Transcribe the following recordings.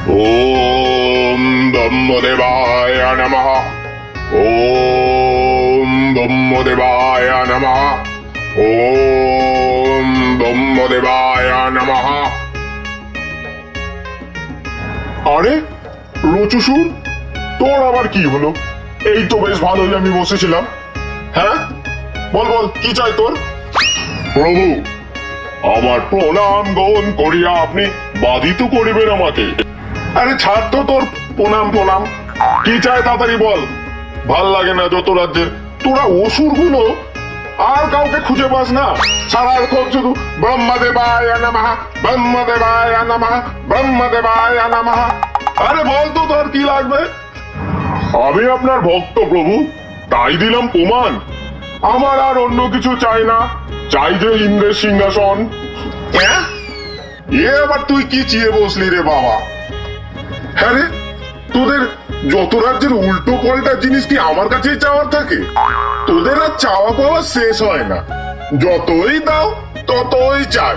ওম ব্রহ্মদেবায় নমঃ। ওম ব্রহ্মদেবায় নমঃ। ওম ব্রহ্মদেবায় নমঃ। আরে রচুসুর, তোর আবার কি হলো? এই তো বেশ ভালোই আমি বসেছিলাম। হ্যাঁ, বল বল, কি চাই তোর? প্রভু, আমার প্রণাম গ্রহণ করিয়া আপনি বাধিত করিবেন আমাকে। আরে ছাড় তো তোর প্রণাম প্রণাম, কি চাই তাড়াতাড়ি বল। ভাল লাগে না যত রাজ্যে তোরা অসুর গুলো আর কাউকে খুঁজে পাস না। সারাক্ষণ শুধু ব্রহ্মদেবায় নমঃ, ব্রহ্মদেবায় নমঃ, ব্রহ্মদেবায় নমঃ। আরে বল তো তোর কি লাগবে? আমি আপনার ভক্ত প্রভু, তাই দিলাম প্রমাণ। আমার আর অন্য কিছু চাই না, চাই যে ইন্দ্রের সিংহাসন। হ্যাঁ, এ আবার তুই কি চেয়ে বসলি রে বাবা? হ্যাঁ রে, তোদের যত রাজ্যের উল্টো পাল্টা জিনিস কি আমার কাছেই চাওয়ার থাকে? তোদের আর চাওয়া পাওয়া শেষ হয় না, যতই দাও ততই চাই,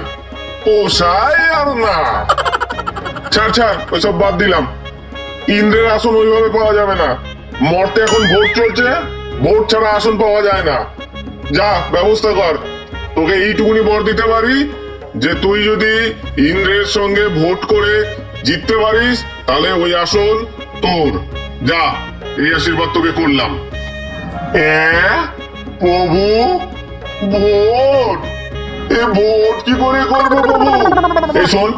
পোষায় আর না। ছাড় ছাড়, ওইসব বাদ দিলাম। ইন্দ্রের আসন ওইভাবে পাওয়া যাবে না, মর্তে এখন ভোট চলছে, ভোট ছাড়া আসন পাওয়া যায় না। যা ব্যবস্থা কর। তোকে এইটুকুনি বর দিতে পারি যে তুই যদি ইন্দ্রের সঙ্গে ভোট করে জিততে পারিস তাহলে ওই আসন তোর। যা, এই আশীর্বাদ তোকে করলাম। প্রভু, ভোট? এ ভোট কি করে করবো প্রভু? এই শোন,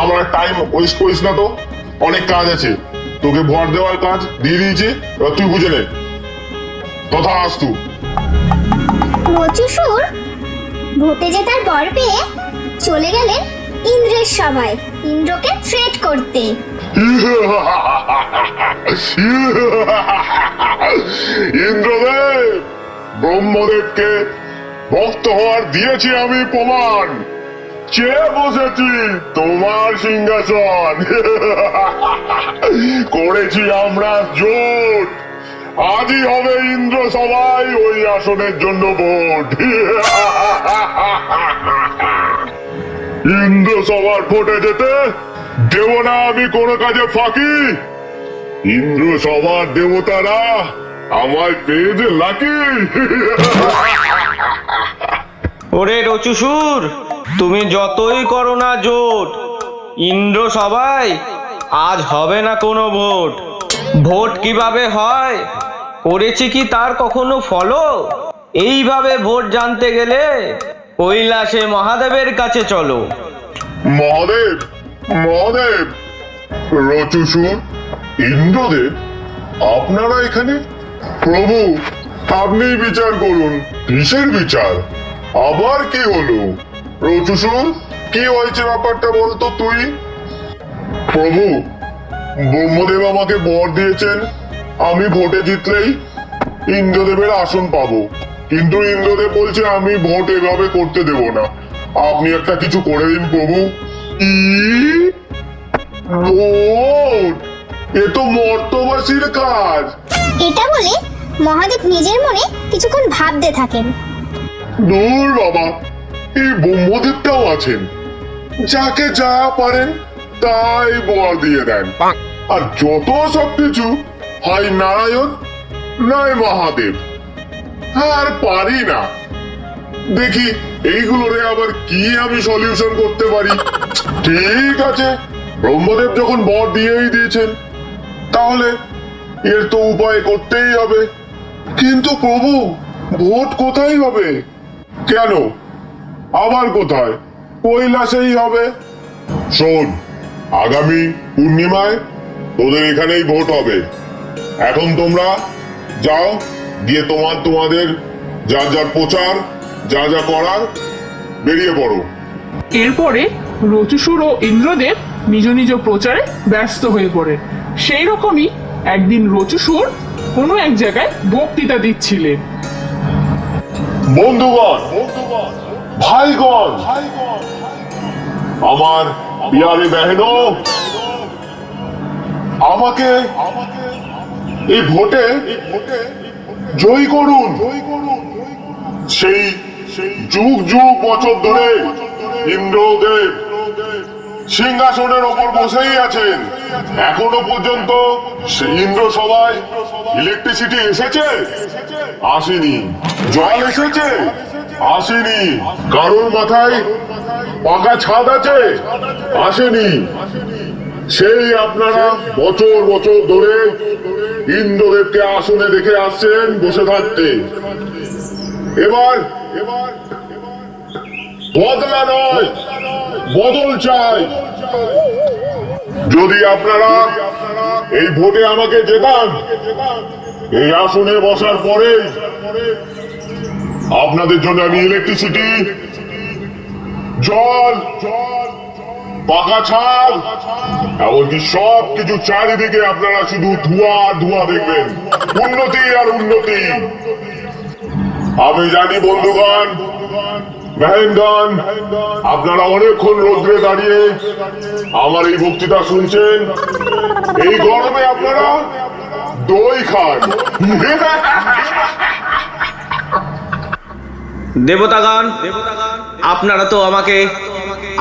আমার টাইম ওয়েস্ট করিস না তো, অনেক কাজ আছে। তোকে ভোট দেওয়ার কাজ দিয়ে দিয়েছি, এবার তুই বুঝে নে। তথাস্তু। রচুসুর ভোটে জেতার বর পেয়ে চলে গেলেন ইন্দ্রের সভায় ইন্দ্রকে থ্রেট করতে। ইন্দ্রদেব, ব্রহ্মদেবকে ভক্ত হওয়ার দিয়েছি আমি প্রমাণ। চেয়ে বসেছি তোমার সিংহাসন। করেছি আমরা জোট, আজই হবে ইন্দ্র সভায় ওই আসনের জন্য ভোট। ইন্দ্র সভার ভোটে যেতে দেব না আমি কোনো কাজে ফাঁকি। ইন্দ্র সভার দেবতারা আমায় পেয়ে যে লাকি। ওরে রচুসুর, তুমি যতই করো না জোট, ইন্দ্র সবাই আজ হবে না কোনো ভোট। ভোট কিভাবে হয়, করেছি কি তার কখনো ফলো? এইভাবে ভোট জানতে গেলে কৈলাসে মহাদেবের কাছে চলো। মহাদেব, মহাদেব, রচুসুর, ইন্দ্রদেব, আপনারা এখানে? প্রভু, আপনি বিচার করুন। কিসের বিচার? আবার কি হলো? রচুসুর, কি হয়েছে ব্যাপারটা বলতো তুই? প্রভু, ব্রহ্মদেব আমাকে বর দিয়েছেন আমি ভোটে জিতলেই ইন্দ্রদেবের আসন পাবো, কিন্তু ইন্দ্রদেব বলছে আমি ভোট এভাবে করতে দেব না। আপনি একটা কিছু করে দিন প্রভু। ভোট? এ তো মর্তবাসীর কাজ। এটা বলে মহাদেব নিজের মনে কিছুক্ষণ ভাবতে থাকেন। দূর বাবা, এই ব্রহ্মদেবটাও আছেন, যাকে যা পারেন তাই বর দিয়ে দেন। আর যত সবকিছু হয় নারায়ণ নয় মহাদেব। আর পারি না, দেখি এইগুলোরে আবার কি আমি সলিউশন করতে পারি। ঠিক আছে, ব্রহ্মদেব যখন বর দিয়েই দিয়েছেন তাহলে এর তো উপায় করতেই হবে। কিন্তু প্রভু, ভোট কোথায় হবে? কেন, আবার কোথায়? কৈলাসেই হবে। শোন, আগামী পূর্ণিমায় তোদের এখানেই ভোট হবে। এখন তোমরা যাও, গিয়ে তোমাদের যা যা প্রচার, যা যা করার বেরিয়ে পড়ো। এরপরে রচুসুর ও ইন্দ্রদেব নিজ নিজ প্রচারে ব্যস্ত হয়ে পড়েন। সেই রকমই একদিন রচুসুর কোনো এক জায়গায় বক্তৃতা দিচ্ছিলেন। বন্ধুগণ, ভাইগণ, আমার পিয়ারে বেহেনো, আমাকে এই ভোটে জয়ী করুন। সেই যুগ যুগ বছর ধরে ইন্দ্রদেব সিংহাসনের ওপর বসেই আছেন। এখনো পর্যন্ত ইন্দ্র সভায় ইলেকট্রিসিটি এসেছে? আসেনি। জল এসেছে? আসেনি। কারোর মাথায় পাকা ছাদ আছে? আসেনি। সেই আপনারা বছর বছর ধরে ইন্দ্রদেবকে আসনে দেখে আসছেন বসে থাকতে। এবার বদলা নয়, বদল চাই। যদি আপনারা এই ভোটে আমাকে জেতান, এই আসনে বসার পরে আপনাদের জন্য আমি ইলেকট্রিসিটি, জল, পাকা ছাদ, এমনকি সব কিছু চারিদিকে আপনারা শুধু ধোঁয়া আর ধোঁয়া দেখবেন। উন্নতি আর উন্নতি। আমি জানি বন্ধুগণ, মেহেনগণ, আপনারা অনেকক্ষণ রোদ্রে দাঁড়িয়ে আমার এই বক্তৃতা শুনছেন। এই গরমে আপনারা দই খান। দেবতাগণ, আপনারা তো আমাকে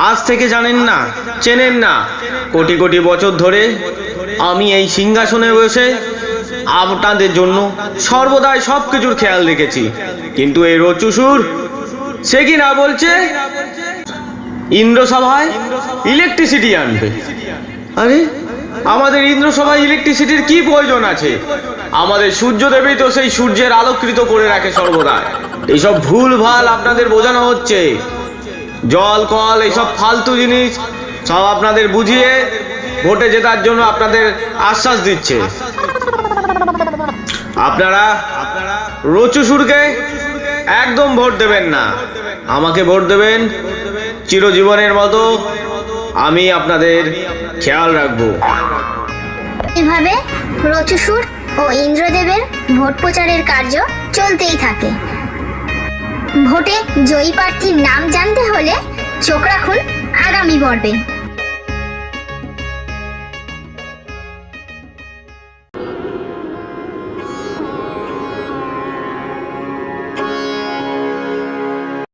আজ থেকে জানেন না, চেনেন না। কোটি কোটি বছর ধরে আমি এই সিংহাসনে বসে আপনাদের জন্য সর্বদাই সবকিছুর খেয়াল রেখেছি। কিন্তু এই রচুসুর সে কি না বলছে ইন্দ্রসভায় ইলেকট্রিসিটি আনবে। আরে আমাদের ইন্দ্রসভায় ইলেকট্রিসিটির কি প্রয়োজন আছে? আমাদের সূর্যদেবী তো সেই সূর্যের আলোকৃত করে রাখে সর্বদা। এইসব ভুল ভাল আপনাদের বোঝানো হচ্ছে। জল কল এইসব ফালতু জিনিস সব আপনাদের বুঝিয়ে ভোটে জেতার জন্য আপনাদের আশ্বাস দিচ্ছে। আপনারা রচুসুরকে একদম ভোট দেবেন না, আমাকে ভোট দেবেন। চিরজীবনের মতো আমি আপনাদের খেয়াল রাখবো। এভাবে রচুসুর ও ইন্দ্রদেবের ভোট প্রচারের কার্য চলতেই থাকে। ভোটে জয়ী প্রার্থীর নাম জানতে হলে চোখ রাখুন আগামী পর্বে।